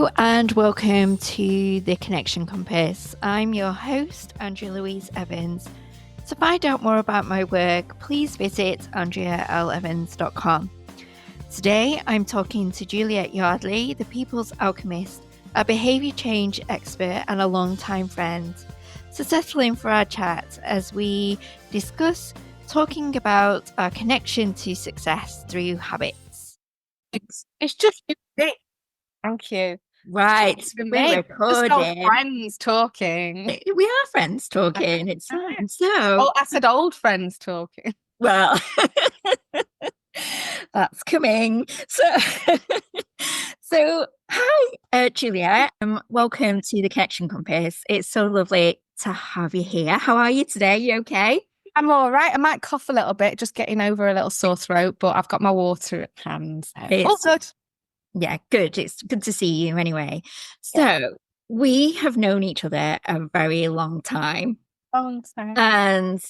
Hello and welcome to The Connection Compass. I'm your host, Andrea Louise Evans. To find out more about my work, please visit andrealevans.com. Today, I'm talking to Juliette Yardley, the Peoples Alchemist, a behaviour change expert and a long-time friend. So settle in for our chat as we discuss talking about our connection to success through habits. It's just it. Thank you. Right, we're recording. Just old friends talking. We are friends talking. It's fine. So, I said old friends talking. Well, that's coming. So hi, Juliette. Welcome to the Connection Compass. It's so lovely to have you here. How are you today? You okay? I'm all right. I might cough a little bit, just getting over a little sore throat, but I've got my water at hand. All good. Yeah, good. It's good to see you anyway. So we have known each other a very long time. And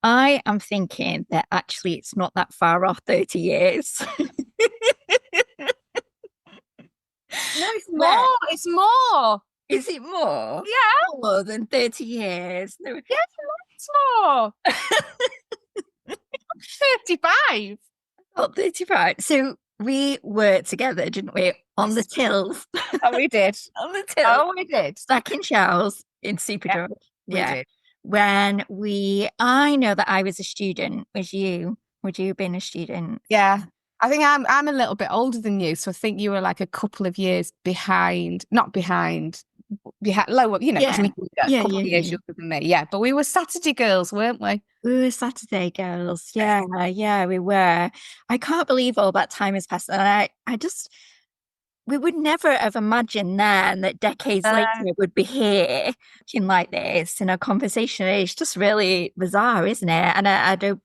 I am thinking that actually it's not that far off 30 years. No, it's more. It's more. Is it more? Yeah. More than 30 years. No. Yeah, it's more. 35. Oh, 35. So we were together, didn't we? On the tills. Oh, we did. On the tills. Oh, we did. Stacking shells in Superdrug. Yeah, we did. When I know that I was a student. Would you have been a student? Yeah. I think I'm a little bit older than you. So I think you were like a couple of years behind, not behind, lower, you know, a couple of years younger than me. Yeah. But we were Saturday girls, weren't we? We were Saturday girls. Yeah, we were. I can't believe all that time has passed. And we would never have imagined then that decades later it would be here looking like this in a conversation. It's just really bizarre, isn't it? And I don't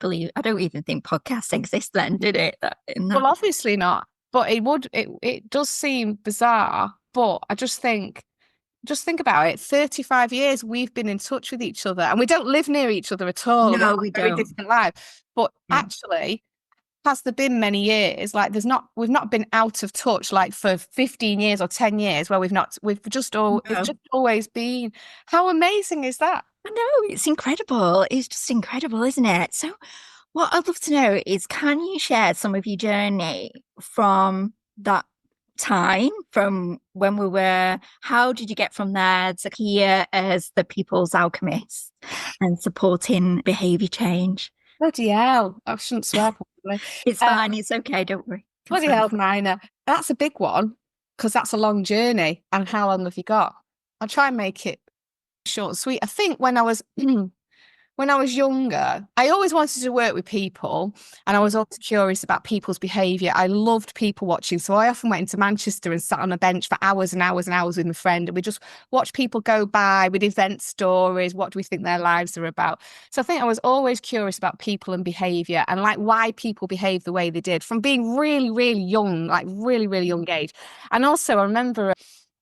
even think podcasts exist then, did it? Well, obviously not. But it does seem bizarre. But I just think about it. 35 years we've been in touch with each other, and we don't live near each other at all. No, we don't. Very different lives. But actually, has there been many years like we've not been out of touch like for 15 years or 10 years where it's just always been. How amazing is that? I know, it's incredible. It's just incredible, isn't it? So what I'd love to know is, can you share some of your journey from that time, from when we were, how did you get from there to here as the People's Alchemist and supporting behaviour change? Bloody hell, I shouldn't swear probably. It's fine, it's okay, don't worry. Bloody hell, minor. That's a big one, because that's a long journey. And how long have you got? I'll try and make it short and sweet. I think when I was younger, I always wanted to work with people, and I was also curious about people's behaviour. I loved people watching, so I often went into Manchester and sat on a bench for hours and hours and hours with my friend, and we just watched people go by with event stories. What do we think their lives are about? So I think I was always curious about people and behaviour, and like why people behave the way they did from being really, really young, like really, really young age. And also I remember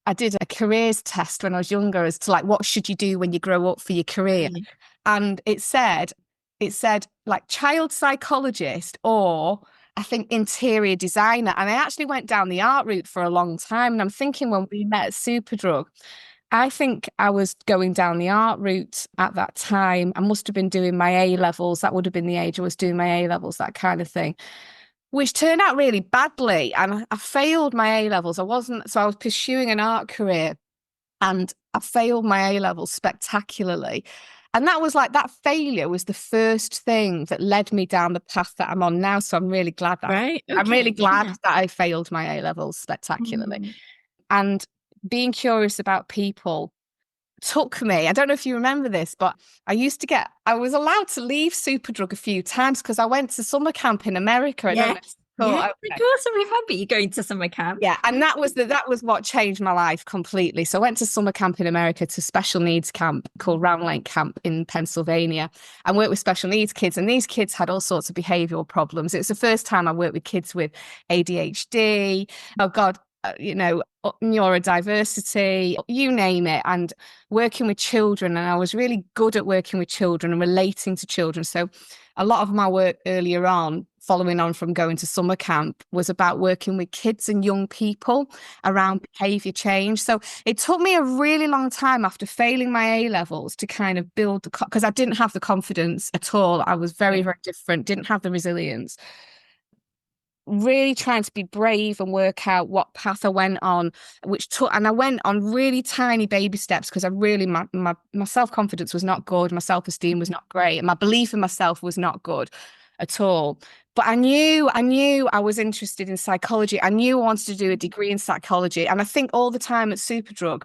I did a careers test when I was younger as to like, what should you do when you grow up for your career? And it said like child psychologist, or I think interior designer. And I actually went down the art route for a long time. And I'm thinking when we met at Superdrug, I think I was going down the art route at that time. I must have been doing my A-levels. That would have been the age I was doing my A-levels, that kind of thing, which turned out really badly. And I failed my A-levels. So I was pursuing an art career, and I failed my A-levels spectacularly. And that was like, that failure was the first thing that led me down the path that I'm on now. So I'm really glad that I'm really glad that I failed my A-levels spectacularly. And being curious about people took me, I don't know if you remember this, but I was allowed to leave Superdrug a few times because I went to summer camp in America. Of course, I remember you going to summer camp. Yeah, and that was what changed my life completely. So I went to summer camp in America, to special needs camp called Round Lake Camp in Pennsylvania, and worked with special needs kids. And these kids had all sorts of behavioural problems. It was the first time I worked with kids with ADHD. Oh God, neurodiversity, you name it, and working with children. And I was really good at working with children and relating to children. So a lot of my work earlier on following on from going to summer camp, was about working with kids and young people around behaviour change. So it took me a really long time after failing my A-levels to kind of build because I didn't have the confidence at all. I was very, very different, didn't have the resilience. Really trying to be brave and work out what path I went on, and I went on really tiny baby steps because I really, my self-confidence was not good. My self-esteem was not great. And my belief in myself was not good at all. But I knew I was interested in psychology. I knew I wanted to do a degree in psychology. And I think all the time at Superdrug,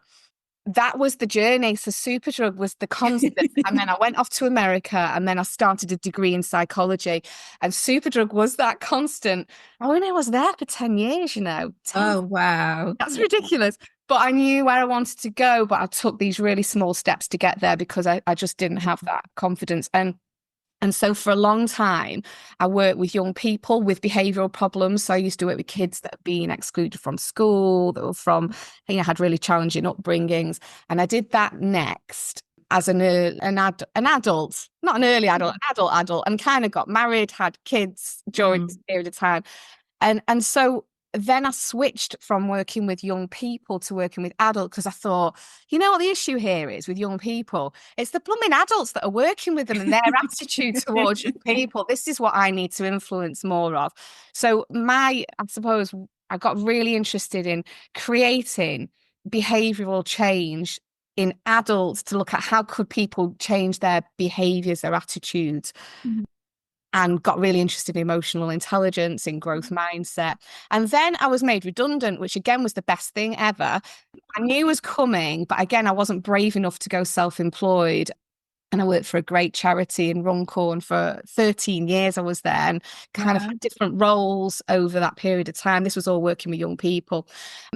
that was the journey. So Superdrug was the constant. And then I went off to America and then I started a degree in psychology. And Superdrug was that constant. Oh, and I was there for 10 years, you know. 10. Oh, wow. That's ridiculous. But I knew where I wanted to go, but I took these really small steps to get there because I just didn't have that confidence. And so for a long time, I worked with young people with behavioural problems. So I used to work with kids that had been excluded from school, that were from, had really challenging upbringings. And I did that next as an adult, not an early adult, an adult, and kind of got married, had kids during this period of time. And so then I switched from working with young people to working with adults because I thought, you know what the issue here is with young people? It's the blooming adults that are working with them and their attitude towards young people. This is what I need to influence more of. So I suppose I got really interested in creating behavioural change in adults to look at how could people change their behaviours, their attitudes. And got really interested in emotional intelligence, in growth mindset. And then I was made redundant, which again was the best thing ever. I knew was coming, but again, I wasn't brave enough to go self-employed. And I worked for a great charity in Runcorn for 13 years. I was there and kind of had different roles over that period of time. This was all working with young people.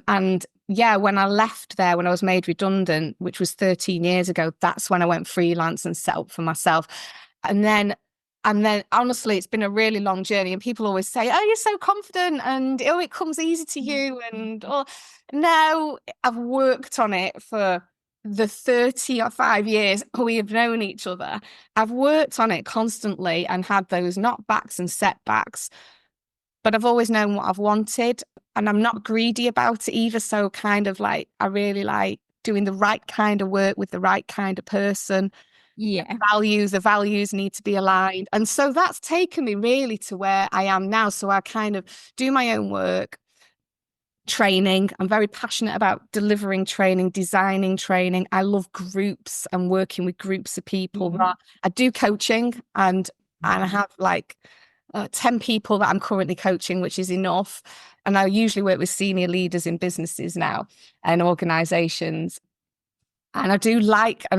And yeah, when I left there, when I was made redundant, which was 13 years ago, that's when I went freelance and set up for myself. And then honestly, it's been a really long journey, and people always say, oh, you're so confident and oh, it comes easy to you. And no, I've worked on it for the 35 years we have known each other. I've worked on it constantly and had those knockbacks and setbacks, but I've always known what I've wanted and I'm not greedy about it either. So kind of like, I really like doing the right kind of work with the right kind of person. Yeah. The values need to be aligned. And so that's taken me really to where I am now. So I kind of do my own work, training. I'm very passionate about delivering training, designing training. I love groups and working with groups of people. I do coaching and I have like 10 people that I'm currently coaching, which is enough. And I usually work with senior leaders in businesses now and organizations. And I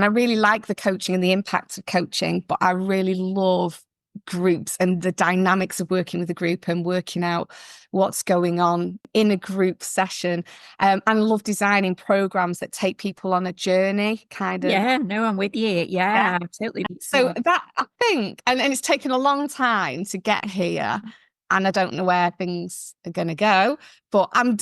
really like the coaching and the impact of coaching, but I really love groups and the dynamics of working with a group and working out what's going on in a group session. And I love designing programs that take people on a journey, kind of. Yeah, no, I'm with you. Yeah, absolutely. So that, I think, and it's taken a long time to get here. And I don't know where things are going to go, but I'm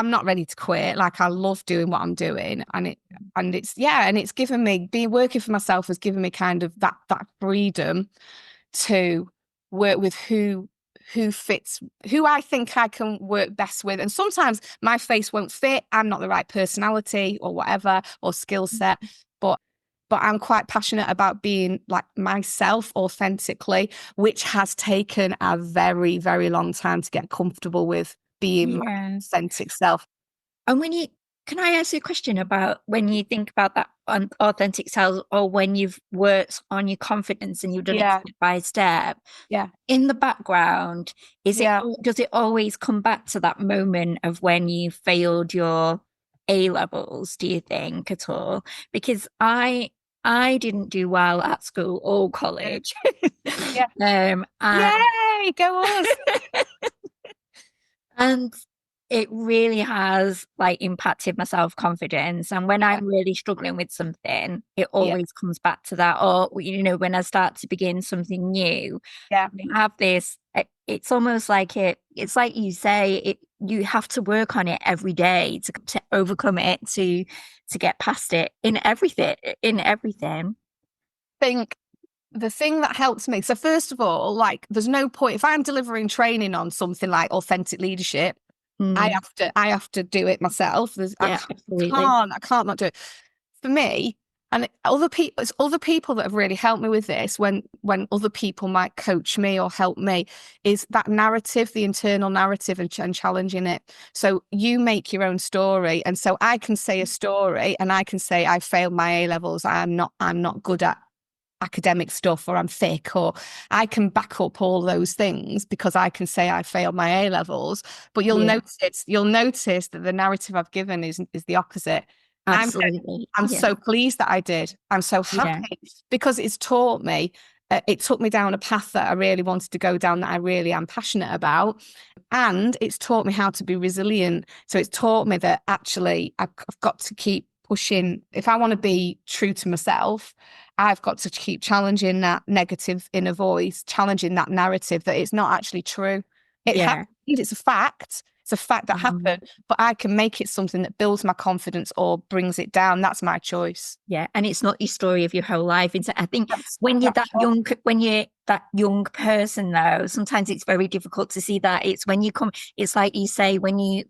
not ready to quit. Like I love doing what I'm doing, and it's given me, being working for myself has given me kind of that freedom to work with who fits, who I think I can work best with. And sometimes my face won't fit. I'm not the right personality or whatever, or skill set, but I'm quite passionate about being like myself authentically, which has taken a very, very long time to get comfortable with being my authentic self. And can I ask you a question about when you think about that authentic self, or when you've worked on your confidence and you've done it step by step? Yeah. In the background, does it always come back to that moment of when you failed your A-levels, do you think, at all? Because I didn't do well at school or college. Yay, go on. And it really has like impacted my self-confidence. And when I'm really struggling with something, it always comes back to that. Or, when I start to begin something new, I have this, it's almost like it's like you say, you have to work on it every day to overcome it, to get past it in everything. I think the thing that helps me. So first of all, like there's no point if I'm delivering training on something like authentic leadership, I have to do it myself. Yeah, absolutely. I can't not do it. For me, and it's other people that have really helped me with this when other people might coach me or help me, is that narrative, the internal narrative, and challenging it. So you make your own story. And so I can say a story and I can say I failed my A levels, I'm not good at academic stuff, or I'm thick, or I can back up all those things because I can say I failed my A levels. But you'll notice that the narrative I've given is the opposite. Absolutely. I'm so pleased that I did. I'm so happy because it's taught me. It took me down a path that I really wanted to go down, that I really am passionate about. And it's taught me how to be resilient. So it's taught me that actually I've got to keep pushing. If I want to be true to myself, I've got to keep challenging that negative inner voice, challenging that narrative that it's not actually true. It happened. It's a fact. It's a fact that happened, but I can make it something that builds my confidence or brings it down. That's my choice. Yeah, and it's not your story of your whole life. I think when you're that young person, though, sometimes it's very difficult to see that. It's when you come. It's like you say, when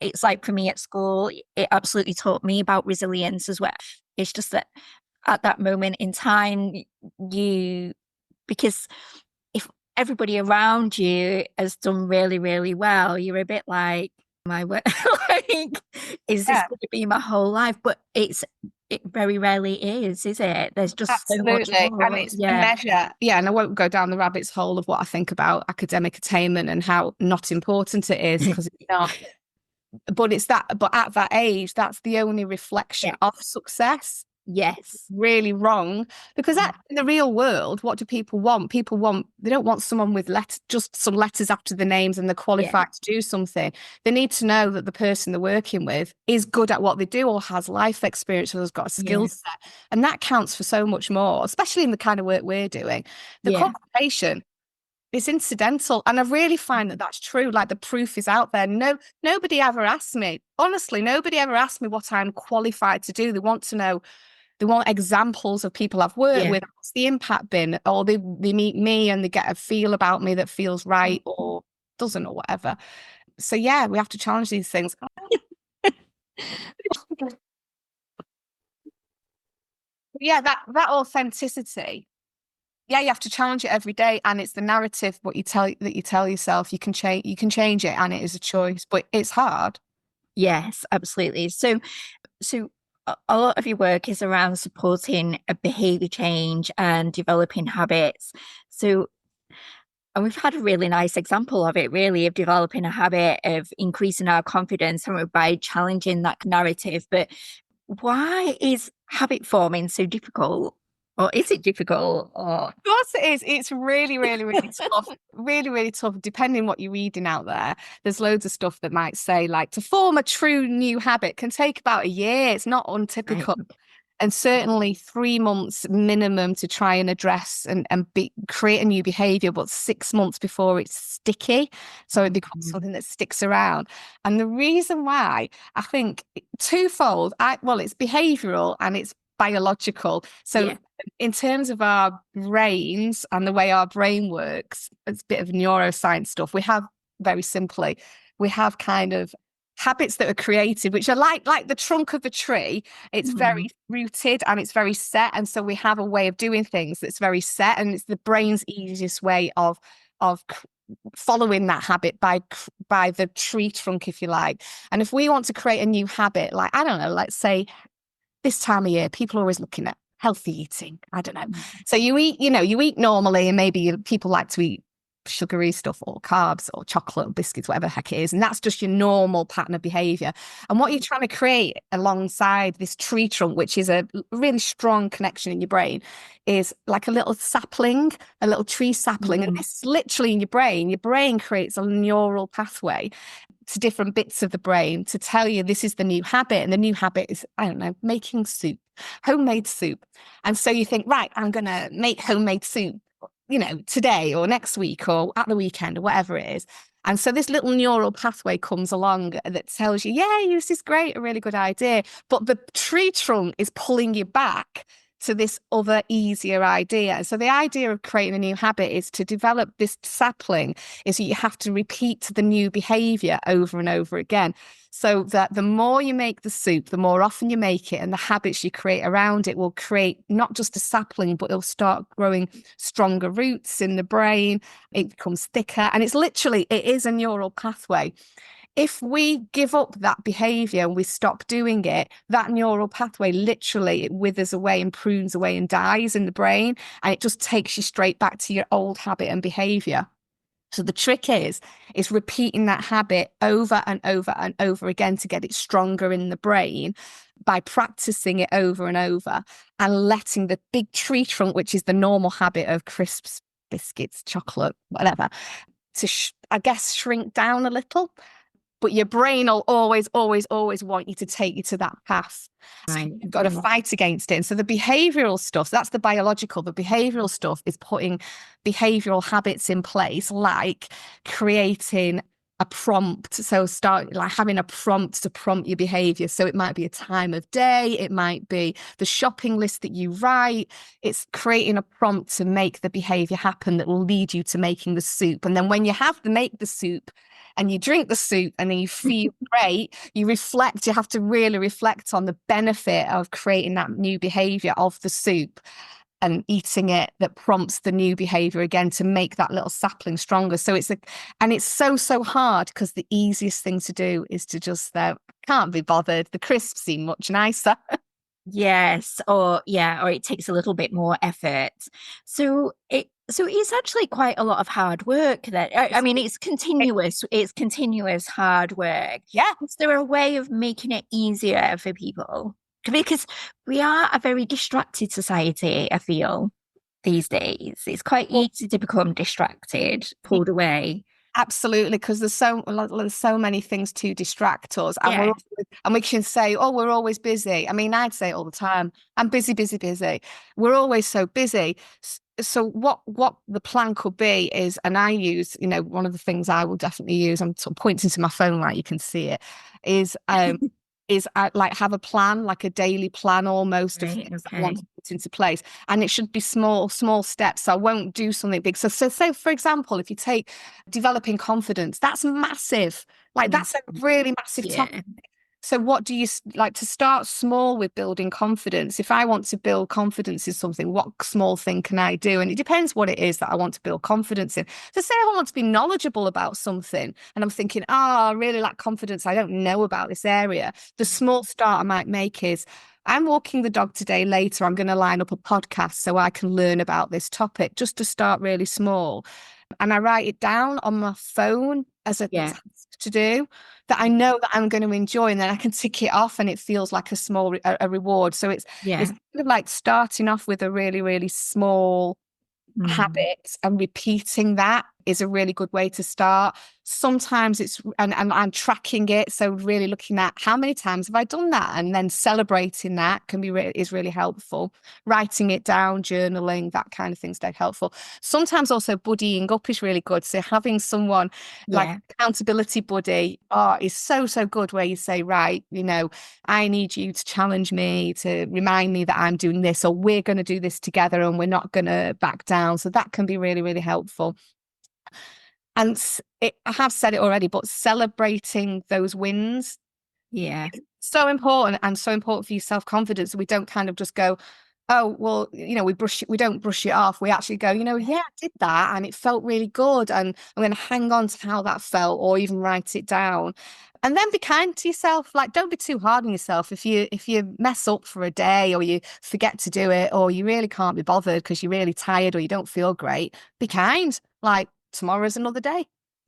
it's like for me at school, it absolutely taught me about resilience as well. It's just that at that moment in time, because if everybody around you has done really, really well, you're a bit like, my word, like, is this going to be my whole life? But it very rarely is it? There's just absolutely so much more. And it's a measure. And I won't go down the rabbit's hole of what I think about academic attainment and how not important it is, because it's not. But at that age, that's the only reflection of success. Yes. Really wrong, because in the real world, what do people want? They don't want someone with just some letters after the names and they're qualified to do something. They need to know that the person they're working with is good at what they do, or has life experience, or has got a skill set. And that counts for so much more, especially in the kind of work we're doing. The qualification is incidental. And I really find that that's true. Like, the proof is out there. Nobody ever asked me, honestly, nobody ever asked me what I'm qualified to do. They want examples of people I've worked with. What's the impact been? Or they meet me and they get a feel about me that feels right or doesn't, or whatever. So we have to challenge these things. That authenticity. You have to challenge it every day, and it's the narrative what you tell yourself. You can change it, and it is a choice, but it's hard. Yes, absolutely. So a lot of your work is around supporting a behavior change and developing habits. And we've had a really nice example of it, really, of developing a habit of increasing our confidence by challenging that narrative. But why is habit forming so difficult? Or is it difficult? Of course it is. It's really, really, really tough. Really, really tough. Depending what you're reading out there, there's loads of stuff that might say, like, to form a true new habit can take about a year. It's not untypical. Right. And certainly 3 months minimum to try and address and create a new behavior, but 6 months before it's sticky. So it becomes something that sticks around. And the reason why, I think, twofold. It's behavioral and it's biological. So in terms of our brains and the way our brain works, it's a bit of neuroscience stuff. We have, very simply, kind of habits that are created, which are like the trunk of a tree. It's very rooted and it's very set. And so we have a way of doing things that's very set, and it's the brain's easiest way of following that habit by the tree trunk, if you like. And if we want to create a new habit, like, I don't know, let's say this time of year, people are always looking at healthy eating. I don't know. So you eat normally, and maybe people like to eat sugary stuff or carbs or chocolate or biscuits, whatever the heck it is. And that's just your normal pattern of behavior. And what you're trying to create alongside this tree trunk, which is a really strong connection in your brain, is like a little sapling, a little tree sapling. And this is literally in your brain. Your brain creates a neural pathway to different bits of the brain to tell you this is the new habit. And the new habit is, I don't know, making soup, homemade soup. And so you think, right, I'm going to make homemade soup, today or next week or at the weekend or whatever it is. And so this little neural pathway comes along that tells you, this is great, a really good idea. But the tree trunk is pulling you back to this other easier idea. So the idea of creating a new habit is to develop this sapling is that you have to repeat the new behavior over and over again. So that the more you make the soup, the more often you make it, and the habits you create around it will create not just a sapling, but it'll start growing stronger roots in the brain. It becomes thicker. And it is a neural pathway. If we give up that behavior and we stop doing it, that neural pathway literally it withers away and prunes away and dies in the brain, and it just takes you straight back to your old habit and behavior. So the trick is repeating that habit over and over and over again to get it stronger in the brain by practicing it over and over and letting the big tree trunk, which is the normal habit of crisps, biscuits, chocolate, whatever, to, I guess, shrink down a little. But your brain will always, always, always want you to take you to that path. Right. So you've got to fight against it. And so the behavioral stuff, so that's the biological. The behavioral stuff is putting behavioral habits in place, like creating a prompt. So start like having a prompt to prompt your behavior. So it might be a time of day. It might be the shopping list that you write. It's creating a prompt to make the behavior happen that will lead you to making the soup. And then when you have to make the soup, and you drink the soup and then you feel great, you have to really reflect on the benefit of creating that new behavior of the soup and eating it that prompts the new behavior again to make that little sapling stronger. So it's so hard because the easiest thing to do is to just can't be bothered. The crisps seem much nicer. Yes, or it takes a little bit more effort. So it's actually quite a lot of hard work that I mean it's continuous hard work. Yeah. Is there a way of making it easier for people? Because we are a very distracted society, I feel, these days. It's quite easy to become distracted, pulled away. Absolutely, because there's so many things to distract us, and we can say, "Oh, we're always busy." I mean, I'd say it all the time, "I'm busy, busy, busy." We're always so busy. So what the plan could be is, and I use, one of the things I will definitely use. I'm sort of pointing to my phone, right? You can see it. Is I like have a plan, like a daily plan almost of things that I want to put into place. And it should be small steps. So I won't do something big. So say, for example, if you take developing confidence, that's massive. Like that's a really massive topic. So what do you like to start small with building confidence? If I want to build confidence in something, what small thing can I do? And it depends what it is that I want to build confidence in. So say I want to be knowledgeable about something and I'm thinking, I really lack confidence. I don't know about this area. The small start I might make is I'm walking the dog today. Later, I'm going to line up a podcast so I can learn about this topic just to start really small. And I write it down on my phone as a task to do that I know that I'm going to enjoy, and then I can tick it off and it feels like a small a reward. So it's kind of like starting off with a really, really small habit and repeating that is a really good way to start. Sometimes it's and I'm tracking it, so really looking at how many times have I done that, and then celebrating that is really helpful. Writing it down, journaling, that kind of thing's dead helpful. Sometimes also buddying up is really good. So having someone like accountability buddy is so good, where you say, right, I need you to challenge me, to remind me that I'm doing this, or we're going to do this together and we're not going to back down. So that can be really, really helpful. And I have said it already, but celebrating those wins, so important, and so important for your self-confidence. We don't kind of just go, oh, well, we don't brush it off. We actually go, I did that and it felt really good, and I'm going to hang on to how that felt, or even write it down. And then be kind to yourself. Like, don't be too hard on yourself. If you mess up for a day, or you forget to do it, or you really can't be bothered because you're really tired or you don't feel great, be kind. Like, tomorrow's another day.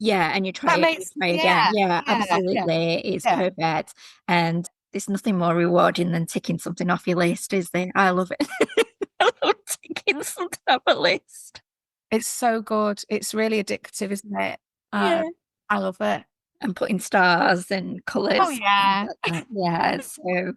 And you try again. Absolutely. It's perfect. And there's nothing more rewarding than ticking something off your list, is there? I love it. I love ticking something off a list. It's so good. It's really addictive, isn't it? I love it. And putting stars and colours. Oh, yeah. So,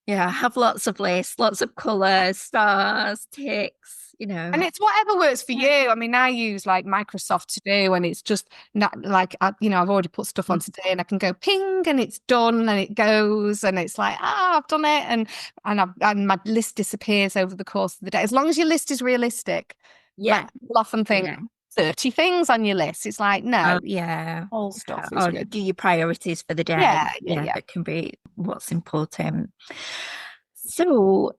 have lots of lists, lots of colours, stars, ticks. you know. And it's whatever works for you. I mean, I use like Microsoft To Do, and it's just not like, I've already put stuff on today, and I can go ping, and it's done, and it goes, and it's like, I've done it, and my list disappears over the course of the day. As long as your list is realistic. Yeah. Like, people often think 30 things on your list. It's like, no, yeah. all stuff is Or good. do your priorities for the day. Yeah. That can be what's important. So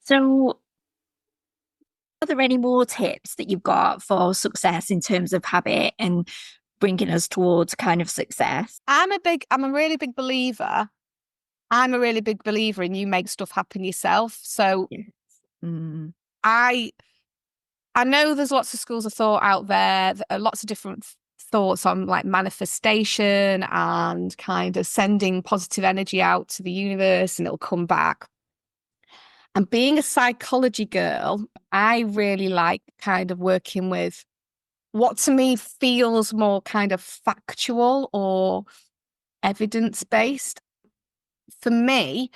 are there any more tips that you've got for success in terms of habit and bringing us towards kind of success? I'm a really big believer. I'm a really big believer in you make stuff happen yourself. So Yes. Mm. I know there's lots of schools of thought out there, lots of different thoughts on like manifestation and kind of sending positive energy out to the universe and it'll come back. And being a psychology girl, I really like kind of working with what to me feels more kind of factual or evidence-based. For me,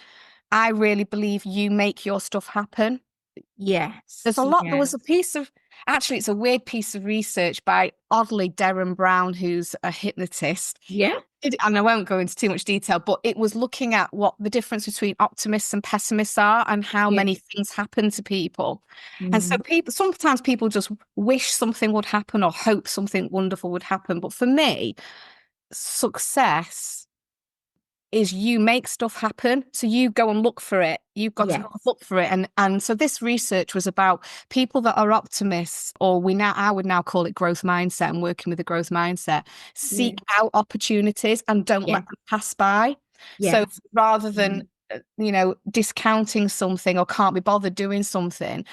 I really believe you make your stuff happen. Yes. There was a piece of, actually, it's a weird piece of research by oddly Derren Brown, who's a hypnotist. Yeah. And I won't go into too much detail, but it was looking at what the difference between optimists and pessimists are and how many things happen to people. And so sometimes people just wish something would happen or hope something wonderful would happen. But for me, success is you make stuff happen. So you go and look for it. You've got to go and look for it. And so this research was about people that are optimists, or I would now call it growth mindset, and working with a growth mindset, seek out opportunities and don't let them pass by. So rather than, discounting something or can't be bothered doing something,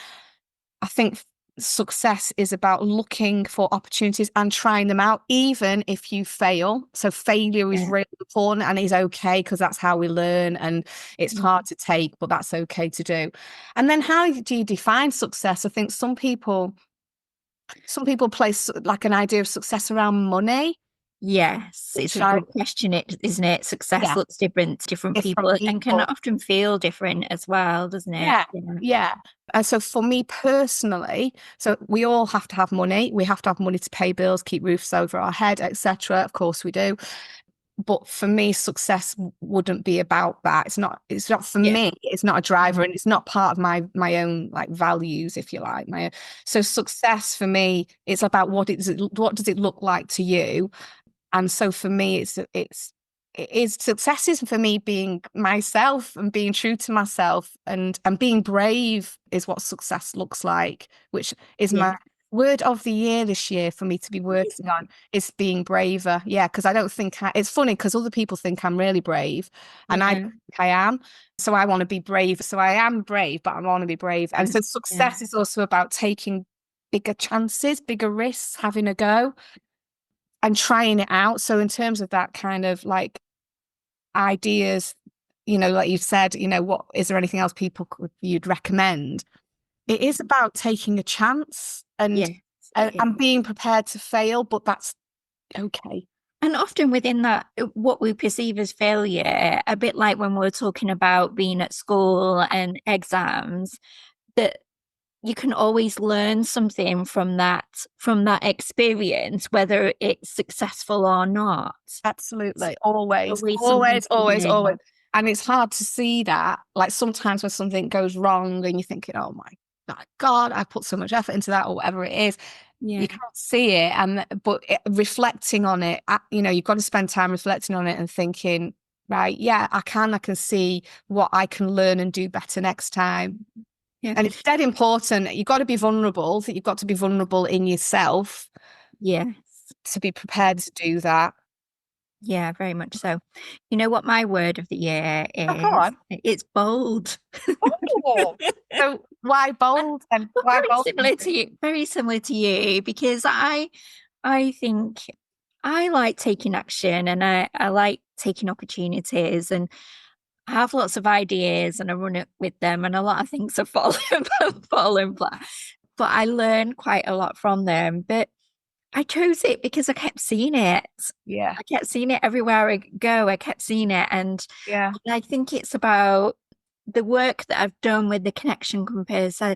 I think success is about looking for opportunities and trying them out, even if you fail. So failure is really important and is okay, because that's how we learn, and it's hard to take, but that's okay to do. And then how do you define success? I think some people place like an idea of success around money. Yes, it's a good question, isn't it? Success looks different to different people and can often feel different as well, doesn't it? Yeah. And so for me personally, so we all have to have money. We have to have money to pay bills, keep roofs over our head, etc. Of course we do. But for me, success wouldn't be about that. It's not for me. It's not a driver, and it's not part of my own like values, if you like. So success for me, it's about what does it look like to you? And so for me, it is success is for me being myself and being true to myself, and being brave is what success looks like, which is my word of the year this year for me to be working on, is being braver. Yeah, because I don't think it's funny because other people think I'm really brave, and I don't think I am. So I want to be brave. So I am brave, but I want to be brave. And so success is also about taking bigger chances, bigger risks, having a go and trying it out. So in terms of that kind of like ideas, like you said, what is there anything else you'd recommend? It is about taking a chance and being prepared to fail, but that's okay. And often within that, what we perceive as failure, a bit like when we're talking about being at school and exams, that you can always learn something from that experience, whether it's successful or not. Absolutely. Always. And it's hard to see that. Like sometimes when something goes wrong and you're thinking, oh my God, I put so much effort into that, or whatever it is. You can't see it. But reflecting on it, you've got to spend time reflecting on it and thinking, right, I can see what I can learn and do better next time. Yeah. And it's dead important. You've got to be vulnerable. You've got to be vulnerable in yourself. Yes. To be prepared to do that. Yeah, very much so. You know what my word of the year is? Oh, go on. It's bold. Oh, so why bold? And why very bold? Similar to you, very similar to you, because I think I like taking action, and I like taking opportunities, and I have lots of ideas and I run it with them, and a lot of things have fallen flat. But I learn quite a lot from them. But I chose it because I kept seeing it. Yeah. I kept seeing it everywhere I go. I kept seeing it. Yeah. And I think it's about the work that I've done with the connection compass. I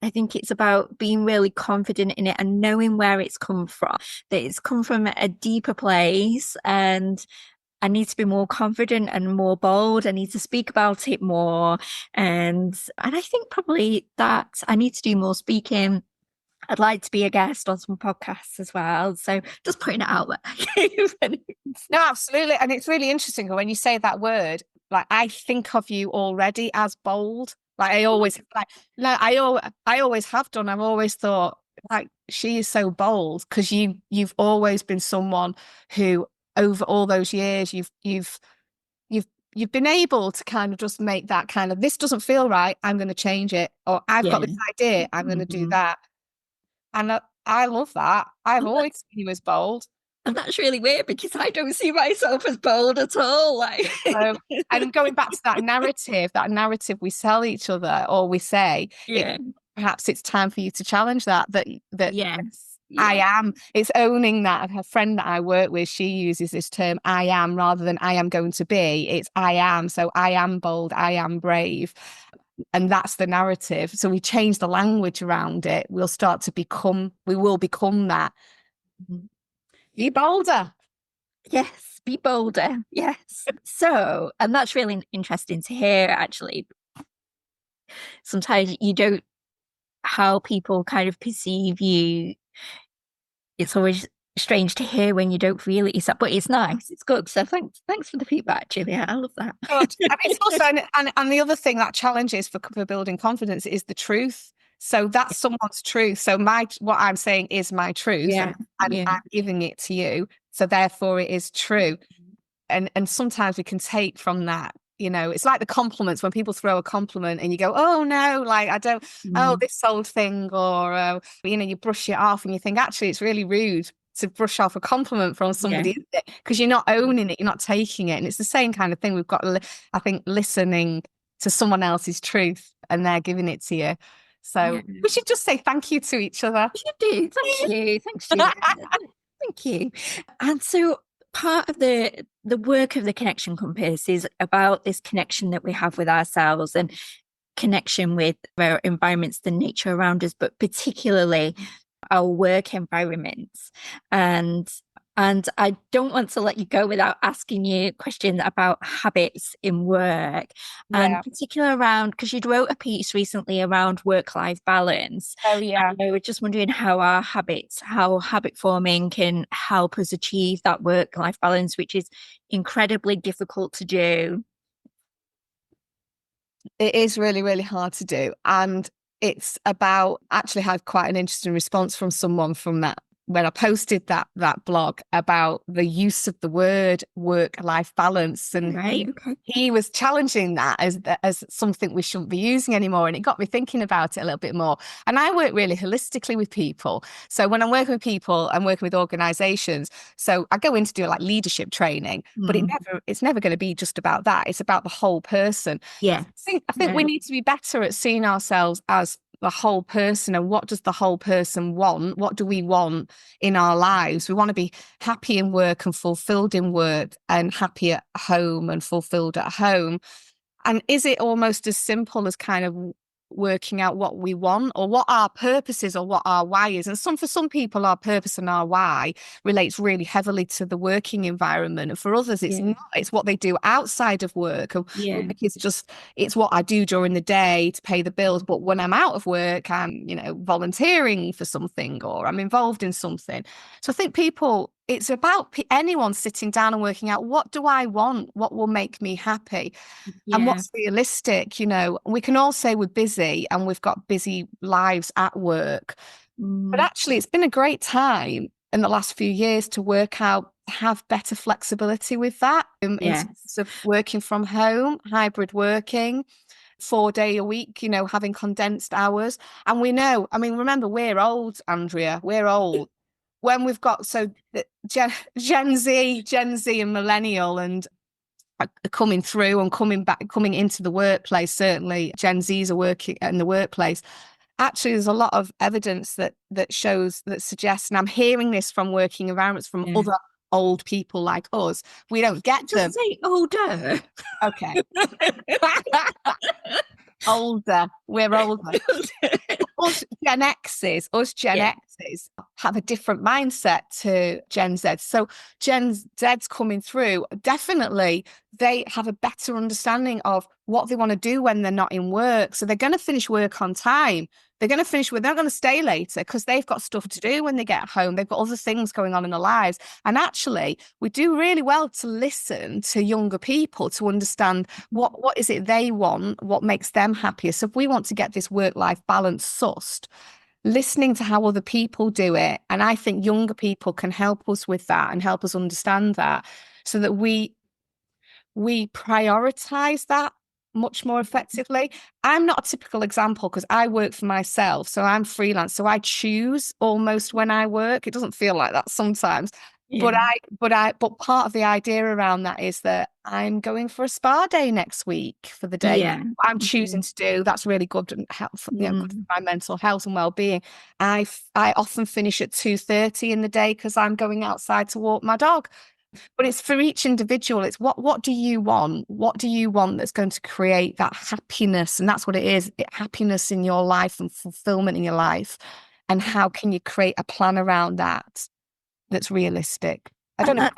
think it's about being really confident in it and knowing where it's come from, that it's come from a deeper place. And I need to be more confident and more bold. I need to speak about it more. And I think probably that I need to do more speaking. I'd like to be a guest on some podcasts as well. So just putting it out there. No, absolutely. And it's really interesting when you say that word, like I think of you already as bold. Like I always like no, I always have done. I've always thought like she is so bold because you've always been someone who over all those years you've you've been able to kind of just make that kind of this doesn't feel right, I'm going to change it, or I've got Yeah. this idea, I'm going to do Mhm. that. And I love that. I've And always seen you as bold. that's really weird because I don't see myself as bold at all. Like, And going back to that narrative we sell each other or we say, it yeah. perhaps it's time for you to challenge that Yes. I Yeah. am. It's owning that. Her friend that I work with, she uses this term I am rather than I am going to be. It's I am. So I am bold, I am brave. And that's the narrative. So we change the language around it. We will become that. Mhm. Be bolder. Yes. Be bolder. Yes. So, and that's really interesting to hear, actually. Sometimes you don't, how people kind of perceive you. It's always strange to hear when you don't feel it yourself, but it's nice. It's good. So thanks for the feedback, Julia. I love that. Good. And it's also, and the other thing that challenges for building confidence is the truth. So that's someone's truth. So what I'm saying is my truth, Yeah. and Yeah. I'm giving it to you. So therefore, it is true. And sometimes we can take from that. You know, it's like the compliments when people throw a compliment and you go, "Oh no, like I don't, oh Mm. this old thing," or you brush it off and you think actually it's really rude to brush off a compliment from Yeah. somebody because you're not owning it, you're not taking it, and it's the same kind of thing. We've got, I think, listening to someone else's truth and they're giving it to you. Yeah. So we should just say thank you to each other. You do. Thank you. Thanks, Julia. Thank you. And so part of the work of the connection compass is about this connection that we have with ourselves and connection with our environments, the nature around us, but particularly our work environments. And and I don't want to let you go without asking you a question about habits in work, and Yeah. particular around because you wrote a piece recently around work-life balance. Oh yeah. I was just wondering how habit forming can help us achieve that work-life balance, which is incredibly difficult to do. It is really, really hard to do. And it's about actually had quite an interesting response from someone from that when I posted that blog about the use of the word work-life balance. And Right. Okay. he was challenging that as something we shouldn't be using anymore. And it got me thinking about it a little bit more. And I work really holistically with people. So when I'm working with people, I'm working with organizations. So I go in to do like leadership training, but Mm. it's never going to be just about that. It's about the whole person. Yeah. I think we need to be better at seeing ourselves as the whole person and what does the whole person want? What do we want in our lives? We want to be happy in work and fulfilled in work and happy at home and fulfilled at home. And is it almost as simple as kind of working out what we want or what our purpose is or what our why is? And for some people, our purpose and our why relates really heavily to the working environment. And for others, it's Yeah. not. It's what they do outside of work. And Yeah. it's what I do during the day to pay the bills. But when I'm out of work, I'm, volunteering for something or I'm involved in something. So I think it's about anyone sitting down and working out, what do I want? What will make me happy? And Yeah. what's realistic? We can all say we're busy and we've got busy lives at work, but Mm. actually it's been a great time in the last few years to work out, have better flexibility with that in Yeah. terms of working from home, hybrid working, 4 day a week, having condensed hours. And we know, I mean, remember, we're old, Andrea, we're old. When we've got Gen Z and millennial and coming through and coming into the workplace, certainly Gen Zs are working in the workplace. actually there's a lot of evidence that suggests, and I'm hearing this from working environments from other old people like us, we don't get them. Just say older. Okay. Older. We're older. Us Gen X's have a different mindset to Gen Z. So Gen Z's coming through, definitely they have a better understanding of what they want to do when they're not in work. So they're going to finish work on time. They're going to finish they're not going to stay later because they've got stuff to do when they get home. They've got other things going on in their lives. And actually, we do really well to listen to younger people to understand what is it they want, what makes them happier. So if we want to get this work-life balance sussed, listening to how other people do it. And I think younger people can help us with that and help us understand that so that we prioritize that much more effectively. I'm not a typical example because I work for myself, so I'm freelance, so I choose almost when I work. It doesn't feel like that sometimes, but part of the idea around that is that I'm going for a spa day next week for the day I'm choosing to do. That's really good and helpful, good for my mental health and well-being. I often finish at 2:30 in the day because I'm going outside to walk my dog. But it's for each individual. It's what do you want? What do you want that's going to create that happiness? And that's what it is, happiness in your life and fulfillment in your life. And how can you create a plan around that that's realistic? I don't know.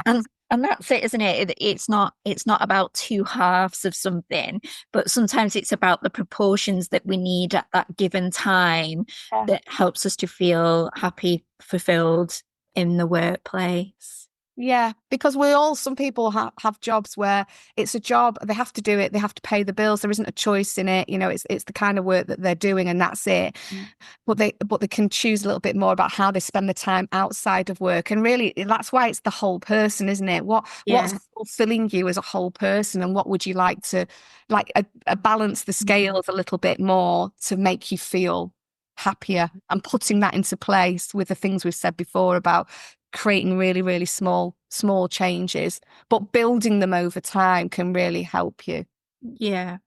And that's it, isn't it? It's not about two halves of something, but sometimes it's about the proportions that we need at that given time that helps us to feel happy, fulfilled in the workplace. Yeah, because some people have jobs where it's a job, they have to do it, they have to pay the bills, there isn't a choice in it, it's the kind of work that they're doing and that's it. But they can choose a little bit more about how they spend the time outside of work. And really, that's why it's the whole person, isn't it? What's fulfilling you as a whole person, and what would you like to, balance the scales a little bit more to make you feel happier, and putting that into place with the things we've said before about creating really, really small changes, but building them over time can really help you. Yeah.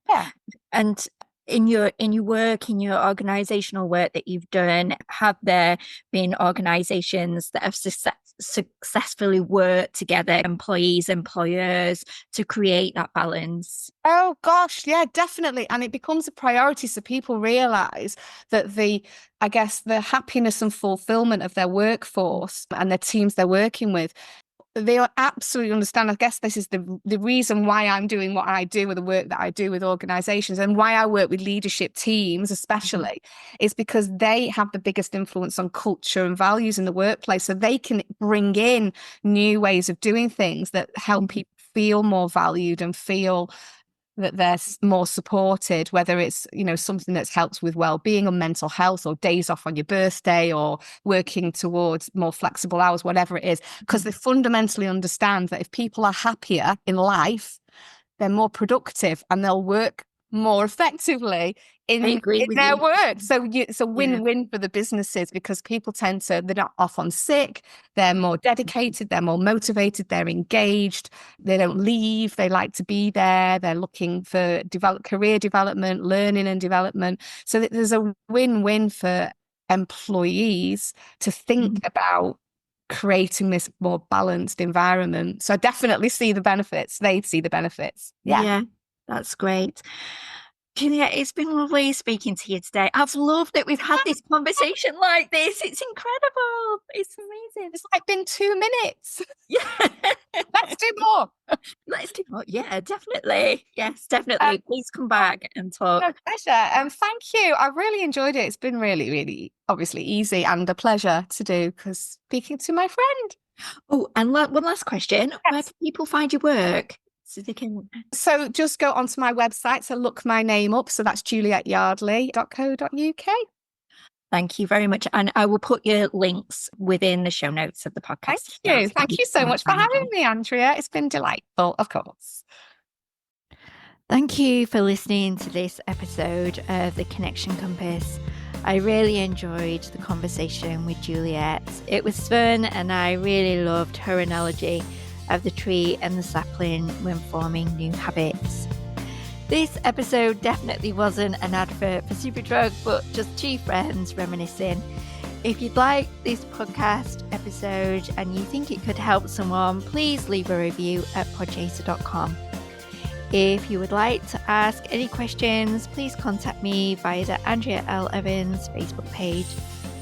And in your work, in your organizational work that you've done, have there been organizations that have successfully worked together, employees, employers, to create that balance? Oh gosh, yeah, definitely. And it becomes a priority, so people realize that the happiness and fulfillment of their workforce and their teams they're working with, they absolutely understand. I guess this is the reason why I'm doing what I do with the work that I do with organizations, and why I work with leadership teams especially, is because they have the biggest influence on culture and values in the workplace. So they can bring in new ways of doing things that help people feel more valued and feel that they're more supported, whether it's, something that helps with well-being or mental health, or days off on your birthday, or working towards more flexible hours, whatever it is, because they fundamentally understand that if people are happier in life, they're more productive and they'll work more effectively in their work. So it's a win-win for the businesses, because people they're not off on sick, they're more dedicated, they're more motivated, they're engaged, they don't leave, they like to be there, they're looking for career development, learning and development. So there's a win-win for employees to think about creating this more balanced environment. So I definitely see the benefits. They see the benefits. Yeah, that's great. Juliette, it's been lovely speaking to you today. I've loved that we've had this conversation like this. It's incredible. It's amazing. It's been 2 minutes. Yeah. Let's do more. Let's do more. Yeah, definitely. Yes, definitely. Please come back and talk. No, pleasure. Thank you. I really enjoyed it. It's been really, really obviously easy and a pleasure to do, because speaking to my friend. Oh, and one last question. Yes. Where can people find your work? So just go onto my website, so look my name up. So that's julietteyardley.co.uk. Thank you very much. And I will put your links within the show notes of the podcast. Thank you. Thank you so much for having me, Andrea. It's been delightful, of course. Thank you for listening to this episode of The Connection Compass. I really enjoyed the conversation with Juliette. It was fun, and I really loved her analogy of the tree and the sapling when forming new habits. This episode definitely wasn't an advert for Superdrug, but just two friends reminiscing. If you'd like this podcast episode and you think it could help someone, please leave a review at podchaser.com. If you would like to ask any questions, please contact me via the Andrea L. Evans Facebook page.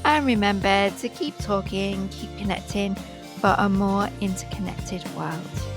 And remember to keep talking, keep connecting for a more interconnected world.